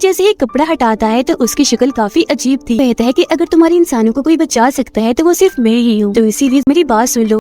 जैसे ही कपड़ा हटाता है तो उसकी शक्ल काफी अजीब थी। कहता है कि अगर तुम्हारे इंसानों को कोई बचा सकता है तो वो सिर्फ मैं ही हूँ, तो इसीलिए मेरी बात सुन लो।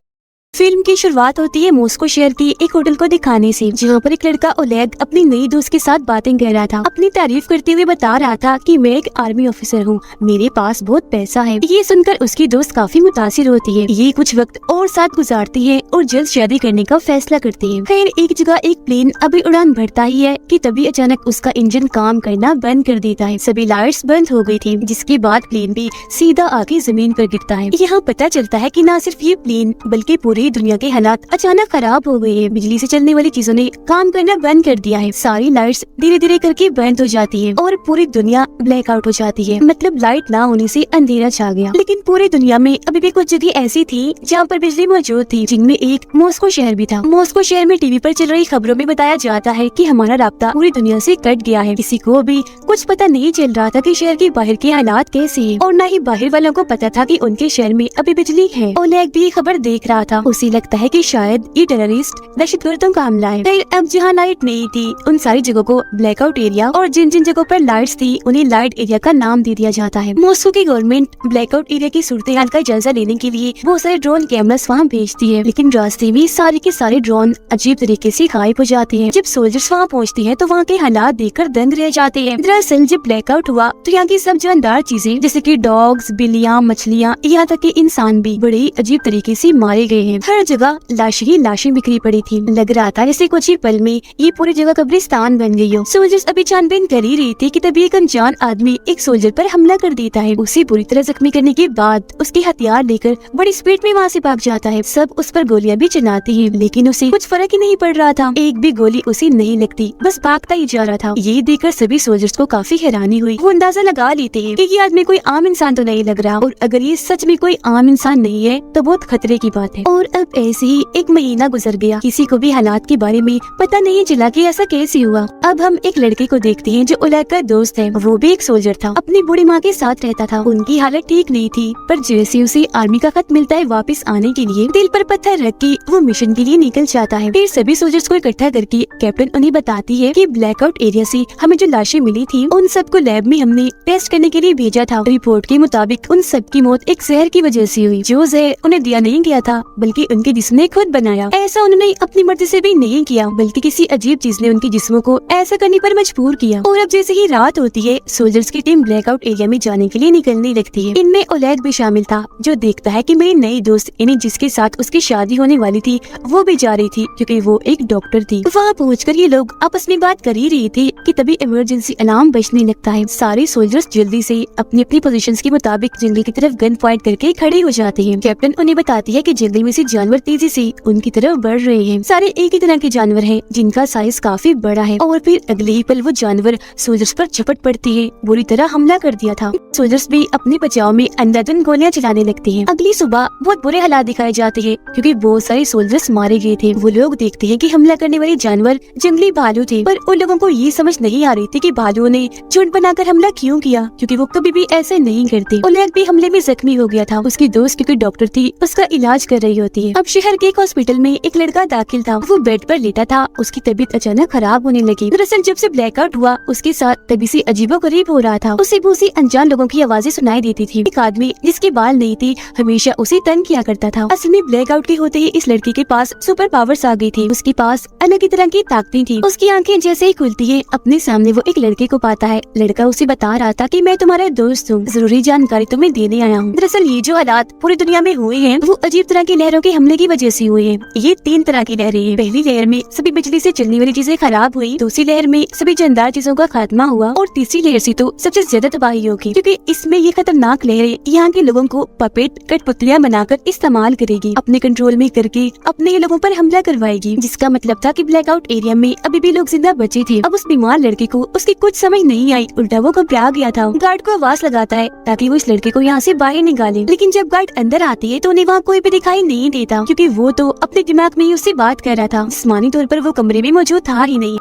फिल्म की शुरुआत होती है मॉस्को शहर की एक होटल को दिखाने से, जहाँ पर एक लड़का ओलेग अपनी नई दोस्त के साथ बातें कर रहा था। अपनी तारीफ करते हुए बता रहा था कि मैं एक आर्मी ऑफिसर हूँ, मेरे पास बहुत पैसा है। ये सुनकर उसकी दोस्त काफी मुतासिर होती है। ये कुछ वक्त और साथ गुजारती है और जल्द शादी करने का फैसला करती है। फिर एक जगह एक प्लेन अभी उड़ान भरता ही है कि तभी अचानक उसका इंजन काम करना बंद कर देता है। सभी लाइट्स बंद हो गई थी, जिसके बाद प्लेन भी सीधा आके जमीन पर गिरता है। यहाँ पता चलता है कि न सिर्फ ये प्लेन बल्कि पूरी दुनिया के हालात अचानक खराब हो गए हैं। बिजली से चलने वाली चीजों ने काम करना बंद कर दिया है। सारी लाइट्स धीरे धीरे करके बंद हो जाती है और पूरी दुनिया ब्लैकआउट हो जाती है। मतलब लाइट ना होने से अंधेरा छा गया। लेकिन पूरी दुनिया में अभी भी कुछ जगह ऐसी थी जहाँ पर बिजली मौजूद थी, जिनमें एक मॉस्को शहर भी था। मॉस्को शहर में टीवी पर चल रही खबरों में बताया जाता है कि हमारा राब्ता पूरी दुनिया से कट गया है। किसी को भी कुछ पता नहीं चल रहा था कि शहर के बाहर के हालात कैसे हैं, और न ही बाहर वालों को पता था कि उनके शहर में अभी बिजली है। ओलेग भी खबर देख रहा था। उसे लगता है कि शायद ये टेररिस्ट दहशतगर्दों का हमला है। फिर अब जहाँ लाइट नहीं थी उन सारी जगहों को ब्लैकआउट एरिया, और जिन जिन जगहों पर लाइट्स थी उन्हें लाइट एरिया का नाम दे दिया जाता है। मॉस्को की गवर्नमेंट ब्लैकआउट एरिया की सूरत हाल का जायजा लेने के लिए बहुत सारे ड्रोन कैमरास वहाँ भेजती है, लेकिन रास्ते में सारे के सारे ड्रोन अजीब तरीके से गायब हो जाते हैं। जब सोल्जर्स वहाँ पहुँचते हैं तो वहाँ के हालात देखकर दंग रह जाते हैं। दरअसल जब ब्लैकआउट हुआ तो यहाँ की सब जानदार चीजें जैसे कि डॉग्स, बिल्लियाँ, मछलियाँ, यहाँ तक कि इंसान भी बड़े अजीब तरीके से मारे गए हैं। हर जगह लाशें ही लाशें बिखरी पड़ी थी। लग रहा था जैसे कुछ ही पल में ये पूरी जगह कब्रिस्तान बन गई हो। सोल्जर्स अभी छानबीन कर ही रही थी कि तभी एक अनजान आदमी एक सोल्जर पर हमला कर देता है। उसे बुरी तरह जख्मी करने के बाद उसके हथियार लेकर बड़ी स्पीड में वहाँ से भाग जाता है। सब उस पर गोलियां भी चलाते हैं, लेकिन उसे कुछ फर्क ही नहीं पड़ रहा था। एक भी गोली उसे नहीं लगती, बस भागता ही जा रहा था। ये देखकर सभी सोल्जर्स को काफी हैरानी हुई। वो अंदाजा लगा लेते हैं कि ये आदमी कोई आम इंसान तो नहीं लग रहा, और अगर ये सच में कोई आम इंसान नहीं है तो बहुत खतरे की बात है। और अब ऐसे ही एक महीना गुजर गया। किसी को भी हालात के बारे में पता नहीं चला कि ऐसा कैसे हुआ। अब हम एक लड़के को देखते हैं जो ओलेग का दोस्त है। वो भी एक सोल्जर था, अपनी बूढ़ी माँ के साथ रहता था। उनकी हालत ठीक नहीं थी, पर जैसे उसे आर्मी का खत मिलता है वापस आने के लिए, दिल पर पत्थर रख के वो मिशन के लिए निकल जाता है। फिर सभी सोल्जर्स को इकट्ठा करके कैप्टन उन्हें बताती है कि ब्लैकआउट एरिया से हमें जो लाशें मिली थी उन सबको लैब में हमने टेस्ट करने के लिए भेजा था। रिपोर्ट के मुताबिक उन सब की मौत एक जहर की वजह से हुई, जो जहर उन्हें दिया नहीं गया था बल्कि उनके जिस्म ने खुद बनाया। ऐसा उन्होंने अपनी मर्जी से भी नहीं किया, बल्कि किसी अजीब चीज ने उनके जिस्मों को ऐसा करने पर मजबूर किया। और अब जैसे ही रात होती है सोल्जर्स की टीम ब्लैकआउट एरिया में जाने के लिए निकलने लगती है। इनमें ओलेग भी शामिल था, जो देखता है कि मेरी नई दोस्त यानी जिसके साथ उसकी शादी होने वाली थी वो भी जा रही थी, क्योंकि वो एक डॉक्टर थी। वहाँ पहुंचकर ये लोग आपस में बात कर ही रही थी कि तभी इमरजेंसी अलार्म बजने लगता है। सारे सोल्जर्स जल्दी से अपनी अपनी पोजीशंस के मुताबिक जंगल की तरफ गन पॉइंट करके खड़े हो जाते हैं। कैप्टन उन्हें बताती है कि जंगल में से जानवर तेजी से उनकी तरफ बढ़ रहे हैं। सारे एक ही तरह के जानवर हैं, जिनका साइज काफी बड़ा है। और फिर अगले ही पल वो जानवर सोल्जर्स पर झपट पड़ती है। बुरी तरह हमला कर दिया था। सोल्जर्स भी अपने बचाव में अंधाधुंध गोलियां चलाने लगते हैं। अगली सुबह बहुत बुरे हालात दिखाए जाते हैं, क्योंकि बहुत सारे सोल्जर्स मारे गए थे। वो लोग देखते हैं कि हमला करने वाले जानवर जंगली भालू थे, पर उन लोगों को ये समझ नहीं आ रही थी कि भालुओं ने झुंड बनाकर हमला क्यों किया, क्योंकि वो कभी भी ऐसे नहीं करते। ओलेग भी हमले में जख्मी हो गया था। उसकी दोस्त क्योंकि डॉक्टर थी उसका इलाज कर रही होती है। अब शहर के एक हॉस्पिटल में एक लड़का दाखिल था। वो बेड पर लेटा था। उसकी तबीयत अचानक खराब होने लगी। दरअसल जब से ब्लैकआउट हुआ उसके साथ तभी से अजीबोगरीब हो रहा था। उसे बहुत सी अनजान लोगों की आवाजें सुनाई देती थी। एक आदमी जिसके बाल नहीं थे हमेशा उसे तंग किया करता था। असल में ब्लैकआउट के होते ही इस लड़की के पास सुपर पावर्स आ गई थी। उसके पास अलग ही तरह की ताकतें थी। उसकी आंखें जैसे ही खुलती है अपने सामने वो एक लड़के को पाता है। लड़का उसे बता रहा था कि मैं तुम्हारा दोस्त हूँ, जरूरी जानकारी तुम्हें देने आया हूँ। दरअसल ये जो हालात पूरी दुनिया में हुए हैं वो अजीब तरह की लहरों के हमले की वजह से हुए हैं। ये 3 तरह की लहरें हैं। पहली लहर में सभी बिजली से चलने वाली चीजें खराब हुई, दूसरी लहर में सभी जानदार चीजों का खात्मा हुआ, और तीसरी लहर से तो सबसे ज्यादा तबाही होगी, क्योंकि इसमें ये खतरनाक लहरें यहाँ के लोगों को पपेट कठपुतलियां बनाकर इस्तेमाल करेगी, अपने कंट्रोल में करके अपने ही लोगों पर हमला करवाएगी। जिसका मतलब था कि ब्लैकआउट एरिया में अभी भी लोग जिंदा बचे थे। अब उस बीमार लड़के को उसकी कुछ समझ नहीं आई, उल्टा वो घबरा गया था। गार्ड को आवाज लगाता है ताकि वो इस लड़के को यहाँ से बाहर निकाले, लेकिन जब गार्ड अंदर आती है तो उन्हें वहाँ कोई भी दिखाई नहीं देता, क्योंकि वो तो अपने दिमाग में ही उससे बात कर रहा था। जिस्मानी तौर पर वो कमरे में मौजूद था ही नहीं।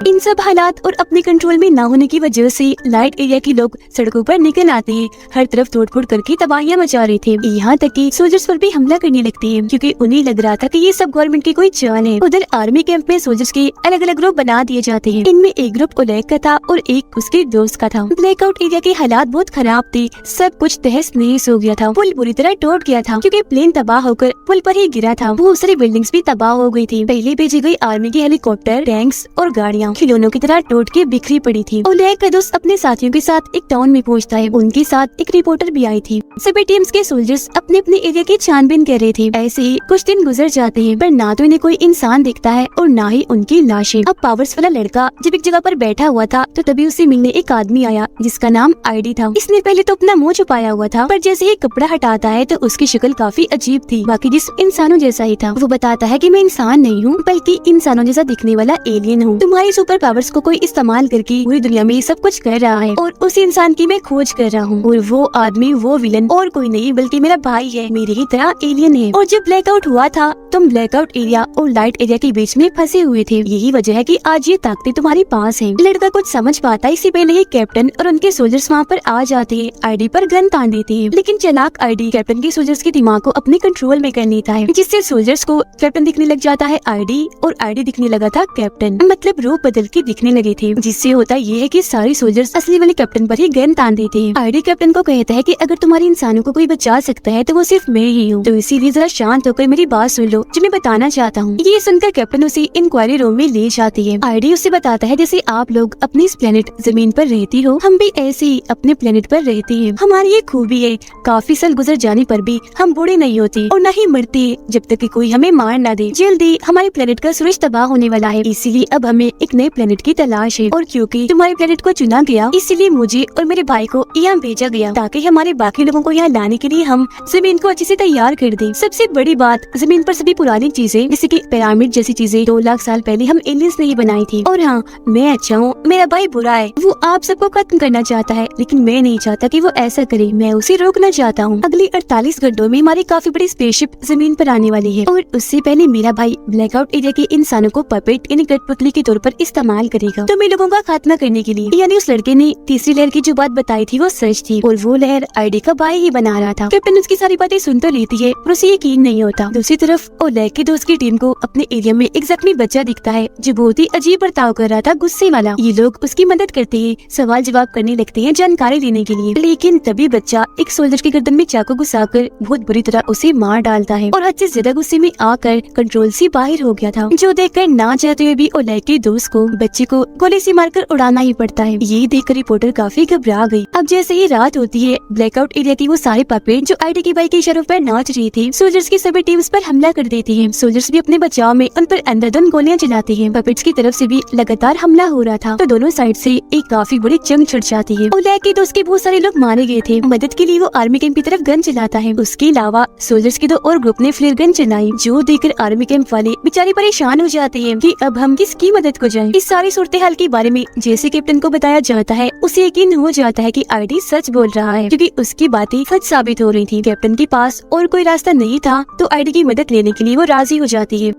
इन सब हालात और अपने कंट्रोल में न होने की वजह से लाइट एरिया के लोग सड़कों पर निकल आते हैं, हर तरफ तोड़फोड़ करके तबाहियां मचा रहे थे। यहाँ तक कि सोल्जर्स पर भी हमला करने लगते हैं, क्योंकि उन्हें लग रहा था कि ये सब गवर्नमेंट की कोई चाल है। उधर आर्मी कैंप में सोल्जर्स के अलग अलग ग्रुप बना दिए जाते हैं। इनमें एक ग्रुप ओलेग का था और एक उसके दोस्त का था। ब्लैकआउट एरिया के हालात बहुत खराब थे, सब कुछ तहस नहस हो गया था। पुल बुरी तरह टूट गया था, क्योंकि प्लेन तबाह होकर पुल पर ही गिरा था। बहुत सारी बिल्डिंग्स भी तबाह हो गई थी। पहले भेजी गई आर्मी के हेलीकॉप्टर, टैंक्स और गाड़ियाँ खिलौनों की तरह टूट के बिखरी पड़ी थी। ओलेग का दोस्त अपने साथियों के साथ एक टाउन में पहुंचता है। उनके साथ एक रिपोर्टर भी आई थी। सभी टीम्स के सोल्जर्स अपने अपने एरिया की छानबीन कर रहे थे। ऐसे ही कुछ दिन गुजर जाते हैं, पर ना तो इन्हें कोई इंसान दिखता है और ना ही उनकी लाशें। अब पावर्स वाला लड़का जब एक जगह पर बैठा हुआ था, तो तभी उसे मिलने एक आदमी आया जिसका नाम आईडी था। इसने पहले तो अपना मुंह छुपाया हुआ था, पर जैसे ही कपड़ा हटाता है तो उसकी शक्ल काफी अजीब थी, बाकी जिस इंसानों जैसा ही था। वो बताता है कि मैं इंसान नहीं हूँ, बल्कि इंसानों जैसा दिखने वाला एलियन हूँ। तुम्हारी सुपर पावर्स को कोई इस्तेमाल करके पूरी दुनिया में सब कुछ कर रहा है और उस इंसान की मैं खोज कर रहा हूँ। और वो आदमी, वो विलन और कोई नहीं बल्कि मेरा भाई है, मेरी ही तरह एलियन है। और जब ब्लैकआउट हुआ था, तुम ब्लैकआउट एरिया और लाइट एरिया के बीच में फंसे हुए थे। यही वजह है कि आज ये ताकतें तुम्हारे पास हैं। लड़का कुछ समझ पाता है, इससे पहले ही कैप्टन और उनके सोल्जर्स वहाँ पर आ जाते हैं। आईडी पर गन तान देते हैं, लेकिन चालाक आईडी कैप्टन के सोल्जर्स के दिमाग को अपने कंट्रोल में कर लेता है, जिससे सोल्जर्स को कैप्टन दिखने लग जाता है आईडी, और आईडी दिखने लगा था कैप्टन। मतलब रूप बदल के दिखने लगे थे, जिससे होता ये है कि सारे सोल्जर्स असली वाले कैप्टन पर ही गन तान देते हैं। आईडी कैप्टन को कहता है कि अगर तुम्हारे इंसानों को कोई बचा सकता है तो वो सिर्फ मैं ही हूँ, तो इसीलिए जरा शांत होकर मेरी बात सुन लो जो मैं बताना चाहता हूँ। ये सुनकर कैप्टन उसे इंक्वायरी रूम में ले जाती है। आईडी उसे बताता है जैसे आप लोग अपने इस प्लेनेट जमीन पर रहती हो, हम भी ऐसे ही अपने प्लेनेट पर रहते हैं। हमारी ये खूबी है, काफी साल गुजर जाने पर भी हम बूढ़े नहीं होते और न ही मरते जब तक कि कोई हमें मार ना दे। जल्दी हमारे प्लेनेट का सूरज तबाह होने वाला है, इसीलिए अब हमें एक नए प्लेनेट की तलाश है। और क्योंकि तुम्हारे प्लेनेट को चुना गया, इसीलिए मुझे और मेरे भाई को यहाँ भेजा गया, ताकि हमारे बाकी लोगों को यहाँ लाने के लिए हम जमीन को अच्छे से तैयार कर दें। सबसे बड़ी बात, जमीन पर सभी पुरानी चीजें जैसे कि पिरामिड जैसी चीजें 2 लाख साल पहले हम एलियंस ने ही बनाई थी। और हाँ, मैं अच्छा हूँ, मेरा भाई बुरा है, वो आप सबको खत्म करना चाहता है, लेकिन मैं नहीं चाहता कि वो ऐसा करे, मैं उसे रोकना चाहता हूँ। अगले 48 घंटों में हमारी काफी बड़ी स्पेसशिप जमीन पर आने वाली है, और उससे पहले मेरा भाई ब्लैकआउट एरिया के इंसानों को पपेट यानी कठपुतली के तौर पर इस्तेमाल करेगा, तो मैं लोगों का खात्मा करने के लिए। यानी उस लड़के ने तीसरी लहर की जो बात बताई थी वो सच थी, और वो लहर आईडी का भाई ही बना रहा था। कैप्टन उसकी सारी बातें सुन तो लेती है और उसे यकीन नहीं होता। दूसरी तरफ ओलेग के दोस्त की टीम को अपने एरिया में एक जख्मी बच्चा दिखता है जो बहुत ही अजीब बर्ताव कर रहा था, गुस्से वाला। ये लोग उसकी मदद करते हैं, सवाल जवाब करने लगते हैं जानकारी लेने के लिए, लेकिन तभी बच्चा एक सोल्जर की गर्दन में चाकू घुसाकर बहुत बुरी तरह उसे मार डालता है, और हद से ज्यादा गुस्से में आकर कंट्रोल से बाहर हो गया था, जो देखकर ना चाहते हुए भी ओलेग के दोस्त को बच्चे को गोली से मारकर उड़ाना ही पड़ता है। ये देखकर रिपोर्टर काफी घबरा गई। अब जैसे ही रात होती है, ब्लैकआउट एरिया की वो सारे पपेट जो आईडी के भाई के इशारों पर नाच रही थी, सोल्जर्स की सभी टीम्स पर हमला कर देती है। सोल्जर्स भी अपने बचाव में उन पर अंधाधुंध गोलियां चलाते हैं। पपेट्स की तरफ से भी लगातार हमला हो रहा था, तो दोनों साइड से एक काफी बड़ी जंग छिड़ जाती है। ओलेग के दोस्त के बहुत सारे लोग मारे गए थे। मदद के लिए वो आर्मी कैंप की तरफ गन चलाता है। उसके अलावा सोल्जर्स के 2 और ग्रुप ने फ्लेयर गन चलाई, जो देखकर आर्मी कैंप वाले बेचारे परेशान हो जाते हैं कि अब हम किसकी मदद को जाएं। इस सारी सूरत हाल के बारे में जैसे कैप्टन को बताया जाता है, उसे यकीन हो जाता है कि आईडी सच बोल रहा है, क्योंकि उसकी बातें सच साबित हो रही थी। कैप्टन के पास और कोई रास्ता नहीं था, तो आईडी की मदद लेने के लिए वो राजी हो जाती है।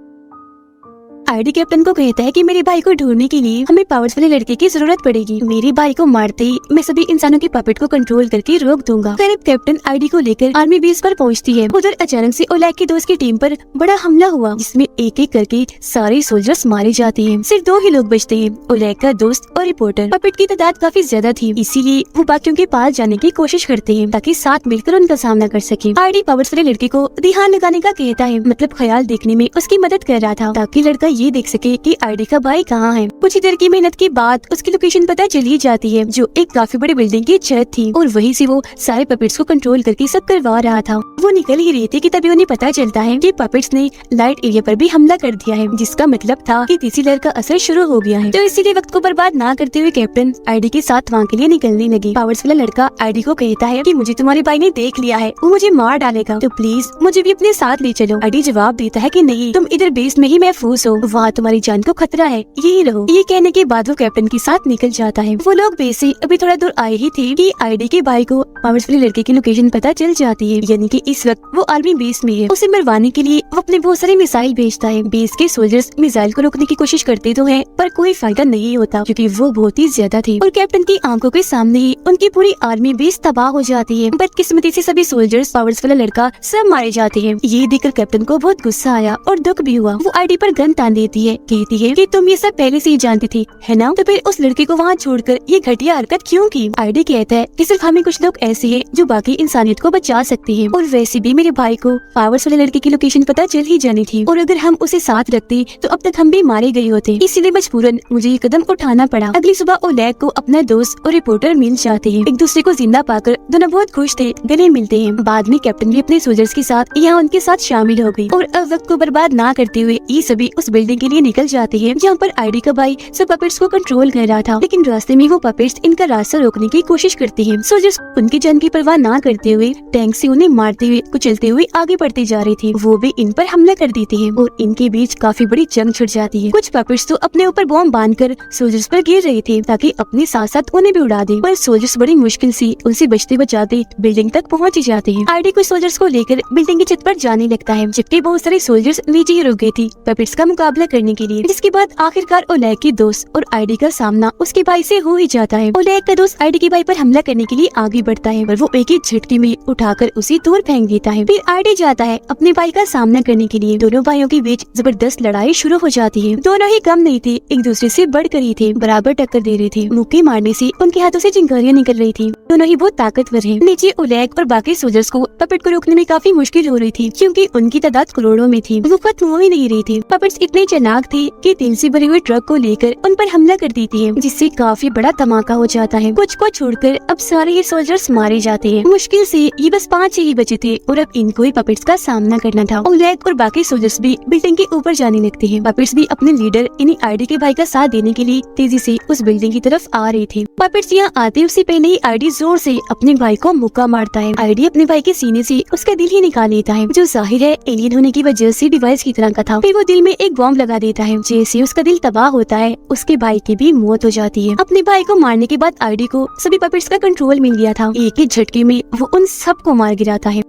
आईडी कैप्टन को कहता है कि मेरे भाई को ढूंढने के लिए हमें पावर्स वाले लड़के की जरूरत पड़ेगी। मेरे भाई को मारते ही मैं सभी इंसानों के पपेट को कंट्रोल करके रोक दूंगा। फिर कैप्टन आईडी को लेकर आर्मी बेस पर पहुंचती है। उधर अचानक से ओलेग के दोस्त की टीम पर बड़ा हमला हुआ, जिसमें एक एक करके सारे सोल्जर्स मारे जाते हैं। सिर्फ 2 ही लोग बचते हैं, ओलेग का दोस्त और रिपोर्टर। पपेट की तादाद काफी ज्यादा थी, इसीलिए वो बाकियों के पास जाने की कोशिश करते हैं ताकि साथ मिलकर उनका सामना कर सके। आईडी पावर्स वाले लड़के को ध्यान लगाने का कहता है, मतलब ख्याल देखने में उसकी मदद कर रहा था, ताकि लड़का ये देख सके कि आईडी का भाई कहाँ है। कुछ ही देर की मेहनत के बाद उसकी लोकेशन पता चली जाती है, जो एक काफी बड़ी बिल्डिंग की छत थी, और वहीं से वो सारे पपेट्स को कंट्रोल करके सब करवा रहा था। वो निकल ही रही थी कि तभी उन्हें पता चलता है कि पपेट्स ने लाइट एरिया पर भी हमला कर दिया है, जिसका मतलब था कि तीसरी लहर का असर शुरू हो गया है। तो इसीलिए वक्त को बर्बाद ना करते हुए कैप्टन आईडी के साथ वहाँ के लिए निकलने लगी। पावर्स वाला लड़का आईडी को कहता है कि मुझे तुम्हारे भाई ने देख लिया है, वो मुझे मार डालेगा, तो प्लीज मुझे भी अपने साथ ले चलो। आईडी जवाब देता है कि नहीं, तुम इधर बेस में ही महफूज हो, वहाँ तुम्हारी जान को खतरा है, यही रहो। ये कहने के बाद वो कैप्टन के साथ निकल जाता है। वो लोग बेस से अभी थोड़ा दूर आए ही थे कि आईडी के भाई को पावर्स वाले लड़के की लोकेशन पता चल जाती है, यानी कि इस वक्त वो आर्मी बेस में है। उसे मरवाने के लिए वो अपने बहुत सारे मिसाइल भेजता है। बेस के सोल्जर्स मिसाइल को रोकने की कोशिश करते तो हैं, पर कोई फायदा नहीं होता क्योंकि वो बहुत ही ज्यादा थे और कैप्टन की आंखों के सामने ही उनकी पूरी आर्मी बेस तबाह हो जाती है। बदकिस्मती से सभी सोल्जर्स, पावर्स वाला लड़का सब मारे जाते हैं। ये देखकर कैप्टन को बहुत गुस्सा आया और दुख भी हुआ। वो आईडी पर गन तान देती है, कहती है कि तुम ये सब पहले से ही जानती थी, है ना? तो फिर उस लड़के को वहाँ छोड़कर ये घटिया हरकत क्यों की? आईडी कहता है कि सिर्फ हमें कुछ लोग ऐसे हैं जो बाकी इंसानियत को बचा सकते हैं, और वैसे भी मेरे भाई को पावर्स वाले लड़के की लोकेशन पता चल ही जानी थी, और अगर हम उसे साथ रखते तो अब तक हम भी मारे गए होते। इसीलिए मजबूरन मुझे ये कदम उठाना पड़ा। अगली सुबह ओलेग को अपना दोस्त और रिपोर्टर मिल जाते हैं। एक दूसरे को जिंदा पाकर दोनों बहुत खुश थे, गले मिलते हैं। बाद में कैप्टन भी अपने सोल्जर्स के साथ यहाँ उनके साथ शामिल हो गई और अब वक्त को बर्बाद ना करते हुए ये सभी उस बिल्डिंग के लिए निकल जाते हैं जहाँ पर आईडी का भाई सब पपेट्स को कंट्रोल कर रहा था। लेकिन रास्ते में वो पपेट्स इनका रास्ता रोकने की कोशिश करते हैं। सोल्जर्स उनकी जान की परवाह ना करते हुए टैंक से उन्हें मारते हुए कुचलते हुए आगे बढ़ते जा रहे थे। वो भी इन पर हमला कर देते हैं और इनके बीच काफी बड़ी जंग छिड़ जाती है। कुछ पपेट्स तो अपने ऊपर बॉम्ब बांधकर सोल्जर्स पर गिर रहे थे ताकि अपने साथ साथ उन्हें भी उड़ा दे, पर सोल्जर्स बड़ी मुश्किल से उनसे बचते बचाते बिल्डिंग तक पहुँच जाते हैं। आईडी कुछ सोल्जर्स को लेकर बिल्डिंग की छत पर जाने लगता है, जबकि बहुत सारे सोल्जर्स नीचे ही रुक गए थे पपेट्स का मुकाबला करने के लिए। जिसके बाद आखिरकार ओलेग के दोस्त और आईडी का सामना उसके भाई से हो ही जाता है। ओलेग का दोस्त आईडी के भाई पर हमला करने के लिए आगे बढ़ता है, पर वो एक ही झटके में उठाकर उसे दूर फेंक देता है। फिर आईडी जाता है अपने भाई का सामना करने के लिए। दोनों भाइयों के बीच जबरदस्त लड़ाई शुरू हो जाती है। दोनों ही कम नहीं थे, एक दूसरे से बढ़कर ही थे, बराबर टक्कर दे रहे थे। मुक्के मारने से उनके हाथों से चिंगारियां निकल रही थी। दोनों ही बहुत ताकतवर हैं। नीचे ओलेग और बाकी सोल्जर्स को पपेट को रोकने में काफी मुश्किल हो रही थी क्योंकि उनकी तादाद करोड़ों में थी। वो खत्म हो ही नहीं रही थी। पपेट्स इतने चालाक थे कि तेल से भरे हुए ट्रक को लेकर उन पर हमला कर देती है, जिससे काफी बड़ा धमाका हो जाता है। कुछ को छोड़कर अब सारे ये सोल्जर्स मारे जाते हैं। मुश्किल से ये बस 5 ही बचे थे और अब इनको ही पपेट्स का सामना करना था। ओलेग और बाकी सोल्जर्स भी बिल्डिंग के ऊपर जाने लगते हैं। पपेट्स भी अपने लीडर यानी आईडी के भाई का साथ देने के लिए तेजी से उस बिल्डिंग की तरफ आ रहे थे। पपेट्स यहाँ आते उससे पहले ही आईडी जोर से अपने भाई को मुक्का मारता है। आईडी अपने भाई के सीने से उसका दिल ही निकाल लेता है, जो जाहिर है एलियन होने की वजह से डिवाइस की तरह का था। फिर वो दिल में एक बॉम्ब लगा देता है। जैसे उसका दिल तबाह होता है, उसके भाई की भी मौत हो जाती है। अपने भाई को मारने के बाद आईडी को सभी पपेट्स का कंट्रोल मिल गया था। एक ही झटके में वो उन सबको मार गिराता है।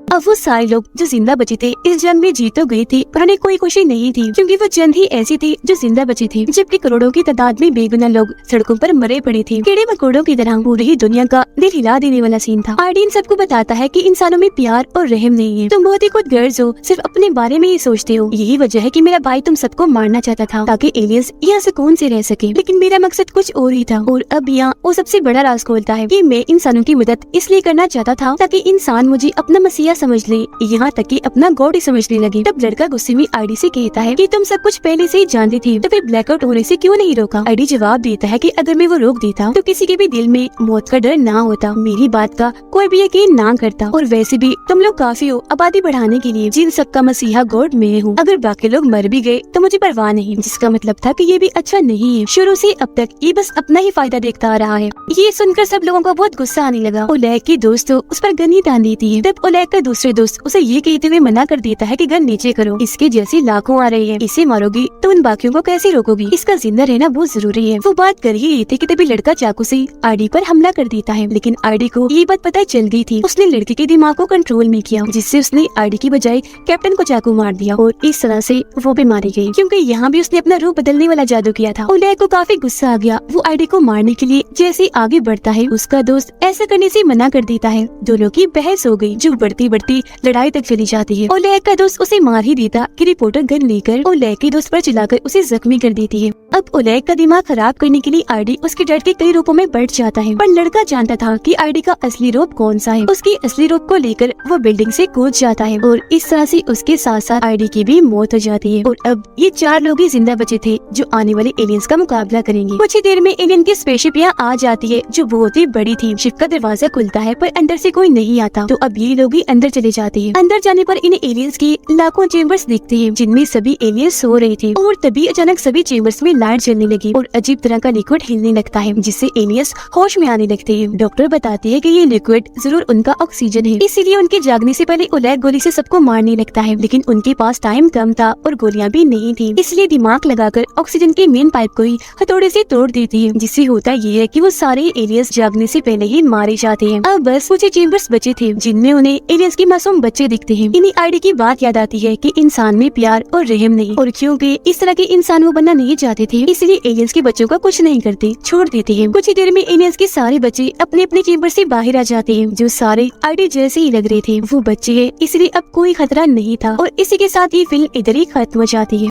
अब वो सारे लोग जो जिंदा बचे थे इस जंग में जीत तो गए थे, पर उन्हें कोई खुशी नहीं थी क्योंकि वो चंद ही ऐसे थे जो जिंदा बचे थे, जबकि करोड़ों की तादाद में बेगुनाह लोग सड़कों पर मरे पड़े थे। कीड़े मकोड़ों की तरह पूरी ही दुनिया का दिल हिला देने वाला सीन था। आईडी इन सबको बताता है कि इंसानों में प्यार और रहम नहीं है। तुम बहुत ही खुदगर्ज हो, सिर्फ अपने बारे में ही सोचते हो। यही वजह है कि मेरा भाई तुम सबको मारना चाहता था ताकि एलियंस यहाँ सुकून से रह सके, लेकिन मेरा मकसद कुछ और ही था। और अब यहाँ वो सबसे बड़ा राज खोलता है कि मैं इंसानों की मदद इसलिए करना चाहता था ताकि इंसान मुझे अपना मसीहा समझ ले, यहाँ तक कि अपना गॉड ही समझने लगे। तब लड़का गुस्से में आईडी से कहता है कि तुम सब कुछ पहले से ही जानती थी, तो फिर ब्लैकआउट होने से क्यों नहीं रोका? आईडी जवाब देता है कि अगर मैं वो रोक देता तो किसी के भी दिल में मौत का डर ना होता, मेरी बात का कोई भी यकीन ना करता। और वैसे भी तुम लोग काफी हो आबादी बढ़ाने के लिए, जिन सबका मसीहा गॉड मैं हूँ। अगर बाकी लोग मर भी गए तो मुझे परवाह नहीं। जिसका मतलब था कि ये भी अच्छा नहीं है। शुरू से अब तक ये बस अपना ही फायदा देखता आ रहा है। ये सुनकर सब लोगों को बहुत गुस्सा आने लगा। ओलेग की दोस्त उस पर गन ही तान देती है। तब ओलेग का दूसरे दोस्त उसे ये कहते हुए मना कर देता है कि गन नीचे करो, इसके जैसी लाखों आ रही है, इसे मारोगी तो उन बाकियों को कैसे रोकोगी? इसका जिंदा रहना बहुत जरूरी है। वो बात कर ही रही थी कि तभी लड़का चाकू से आईडी पर हमला कर देता है, लेकिन आईडी को ये बात पता चल गई थी। उसने लड़के के दिमाग को कंट्रोल में किया, जिससे उसने आईडी की बजाय कैप्टन को चाकू मार दिया और इस तरह से वो भी मारी गई, क्योंकि यहाँ भी उसने अपना रूप बदलने वाला जादू किया था। ओलेग को काफी गुस्सा आ गया। वो आईडी को मारने के लिए जैसे आगे बढ़ता है, उसका दोस्त ऐसा करने से मना कर देता है। दोनों की बहस हो गई, जो बढ़ती बढ़ती लड़ाई तक चली जाती है। ओलेग का दोस्त उसे मार ही देता कि रिपोर्टर गन लेकर ओलेग के दोस्त पर चलाकर उसे जख्मी कर देती है। अब ओलेग का दिमाग खराब करने के लिए आईडी उसके डर के कई रूपों में बढ़ जाता है, पर लड़का जानता था कि आईडी का असली रूप कौन सा है। उसकी असली रूप को लेकर वो बिल्डिंग से कूद जाता है और इस तरह से उसके साथ साथ आईडी की भी मौत हो जाती है। और अब ये 4 लोग ही जिंदा बचे थे जो आने वाले एलियंस का मुकाबला करेंगे। कुछ ही देर में एलियन की स्पेसशिप यहाँ आ जाती है, जो बहुत ही बड़ी थी। शिप का दरवाजा खुलता है पर अंदर से कोई नहीं आता, तो अब ये लोग ही अंदर चले जाते हैं। अंदर जाने पर इन्हें एलियंस की लाखों चेम्बर्स दिखते हैं, जिनमें सभी एलियंस सो रहे थे। और तभी अचानक सभी चेम्बर्स में लाइट जलने लगी और अजीब तरह का लिक्विड हिलने लगता है, जिससे एलियंस होश में आने लगते हैं। डॉक्टर बताती है कि ये लिक्विड जरूर उनका ऑक्सीजन है, इसीलिए उनके जागने से पहले ओलेग गोली से सबको मारने लगता है। लेकिन उनके पास टाइम कम था और गोलियां भी नहीं थी, इसलिए दिमाग लगाकर ऑक्सीजन के मेन पाइप को ही हथौड़े से तोड़ देती है, जिससे होता ये है कि वो सारे एलियंस जागने से पहले ही मारे जाते हैं। अब बस कुछ चेम्बर्स बचे थे जिनमें उन्हें एलियंस के मासूम बच्चे दिखते हैं। इन्हीं आईडी की बात याद आती है कि इंसान में प्यार और रहम नहीं, और क्योंकि इस तरह के इंसान वो बनना नहीं चाहते थे, इसलिए एलियंस के बच्चों का कुछ नहीं करते, छोड़ देते हैं। कुछ ही देर में एलियंस के सारे बच्चे अपने अपने चेम्बर से बाहर आ जाते हैं, जो सारे आईडी जैसे ही लग रहे थे। वो बच्चे हैं, इसलिए अब कोई खतरा नहीं था। और इसी के साथ ये फिल्म इधर ही खत्म हो जाती है।